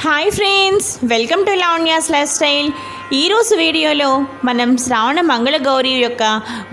Hi friends, welcome to Lavanya's life style. ఈరోజు వీడియోలో మనం శ్రావణ మంగళగౌరి యొక్క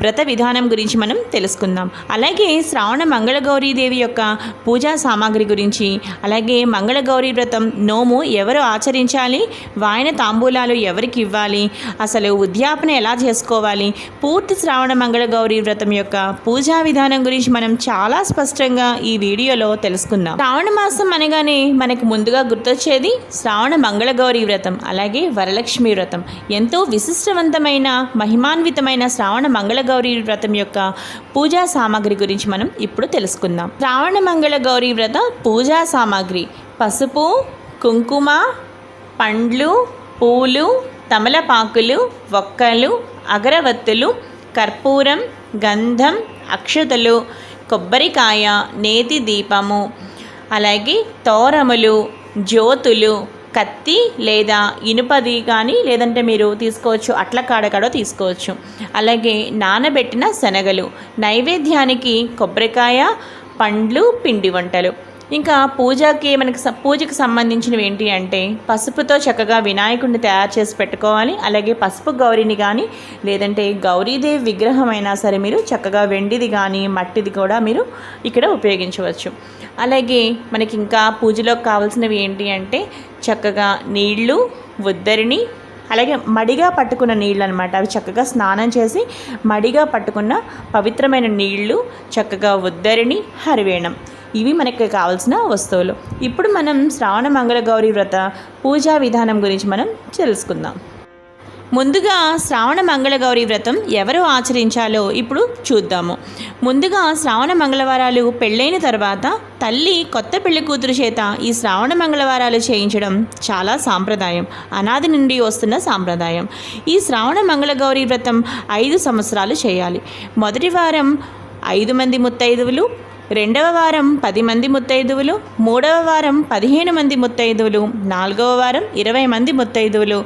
వ్రత విధానం గురించి మనం తెలుసుకుందాం. అలాగే శ్రావణ మంగళగౌరీ దేవి యొక్క పూజా సామాగ్రి గురించి, అలాగే మంగళగౌరి వ్రతం నోము ఎవరు ఆచరించాలి, వాయన తాంబూలాలు ఎవరికి ఇవ్వాలి, అసలు ఉద్యాపన ఎలా చేసుకోవాలి, పూర్తి శ్రావణ మంగళగౌరి వ్రతం యొక్క పూజా విధానం గురించి మనం చాలా స్పష్టంగా ఈ వీడియోలో తెలుసుకుందాం. శ్రావణ మాసం అనగానే మనకు ముందుగా గుర్తొచ్చేది శ్రావణ మంగళగౌరి వ్రతం, అలాగే వరలక్ష్మి వ్రతం. ఎంతో విశిష్టవంతమైన మహిమాన్వితమైన శ్రావణ మంగళగౌరి వ్రతం యొక్క పూజా సామాగ్రి గురించి మనం ఇప్పుడు తెలుసుకుందాం. శ్రావణ మంగళగౌరి వ్రత పూజా సామాగ్రి: పసుపు, కుంకుమ, పండ్లు, పూలు, తమలపాకులు, వక్కలు, అగరవత్తులు, కర్పూరం, గంధం, అక్షతలు, కొబ్బరికాయ, నేతి దీపము, అలాగే తోరములు, జ్యోతులు, కత్తి లేదా ఇనుపది కానీ లేదంటే మీరు తీసుకోవచ్చు, అట్ల కాడకడో తీసుకోవచ్చు. అలాగే నానబెట్టిన శనగలు, నైవేద్యానికి కొబ్బరికాయ, పండ్లు, పిండి వంటలు. ఇంకా పూజకి సంబంధించినవి ఏంటి అంటే పసుపుతో చక్కగా వినాయకుడిని తయారు చేసి పెట్టుకోవాలి. అలాగే పసుపు గౌరిని కానీ లేదంటే గౌరీదేవి విగ్రహం అయినా సరే మీరు చక్కగా వెండిది కానీ మట్టిది కూడా మీరు ఇక్కడ ఉపయోగించవచ్చు. అలాగే మనకి ఇంకా పూజలోకి కావాల్సినవి ఏంటి అంటే చక్కగా నీళ్లు, ఉద్దరిని, అలాగే మడిగా పట్టుకున్న నీళ్ళు అనమాట. అవి చక్కగా స్నానం చేసి మడిగా పట్టుకున్న పవిత్రమైన నీళ్లు, చక్కగా ఉద్దరిని, హరివేణం. ఇవి మనకి కావాల్సిన వస్తువులు. ఇప్పుడు మనం శ్రావణ మంగళగౌరి వ్రత పూజా విధానం గురించి మనం తెలుసుకుందాం. ముందుగా శ్రావణ మంగళగౌరి వ్రతం ఎవరు ఆచరించాలో ఇప్పుడు చూద్దాము. ముందుగా శ్రావణ మంగళవారాలు పెళ్ళైన తర్వాత తల్లి కొత్త పెళ్లి కూతురు చేత ఈ శ్రావణ మంగళవారాలు చేయించడం చాలా సాంప్రదాయం, అనాది నుండి వస్తున్న సాంప్రదాయం. ఈ శ్రావణ మంగళగౌరి వ్రతం 5 సంవత్సరాలు చేయాలి. మొదటి వారం 5 మంది ముత్తైదువులు, రెండవ వారం 10 మంది ముత్తైదువులు, మూడవ వారం 15 మంది ముత్తైదువులు, నాలుగవ వారం 20 మంది ముత్తైదువులు,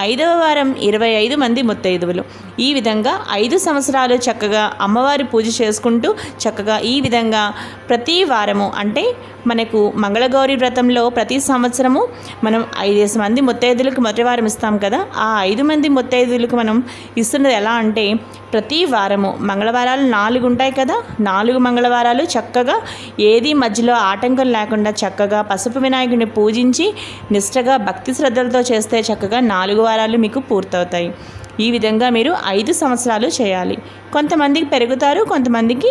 ఐదవ వారం 25 మంది ముత్తైదువులు. ఈ విధంగా 5 సంవత్సరాలు చక్కగా అమ్మవారి పూజ చేసుకుంటూ చక్కగా ఈ విధంగా ప్రతి వారము, అంటే మనకు మంగళగౌరి వ్రతంలో ప్రతి సంవత్సరము మనం 5 మంది ముత్తైదులకు మొదటి వారం ఇస్తాం కదా, ఆ 5 మంది ముత్తైదులకు మనం ఇస్తున్నది ఎలా అంటే ప్రతి వారము మంగళవారాలు 4 ఉంటాయి కదా, 4 మంగళవారాలు చక్కగా ఏది మధ్యలో ఆటంకం లేకుండా చక్కగా పసుపు వినాయకుడిని పూజించి నిష్టగా భక్తి శ్రద్ధలతో చేస్తే చక్కగా 4 వారాలు మీకు పూర్తవుతాయి. ఈ విధంగా మీరు 5 సంవత్సరాలు చేయాలి. కొంతమందికి పెరుగుతారు, కొంతమందికి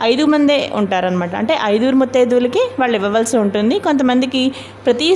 5 మందే ఉంటారనమాట. అంటే 5 ముత్తైదువులకి వాళ్ళు ఇవ్వవలసి ఉంటుంది. కొంతమందికి ప్రతి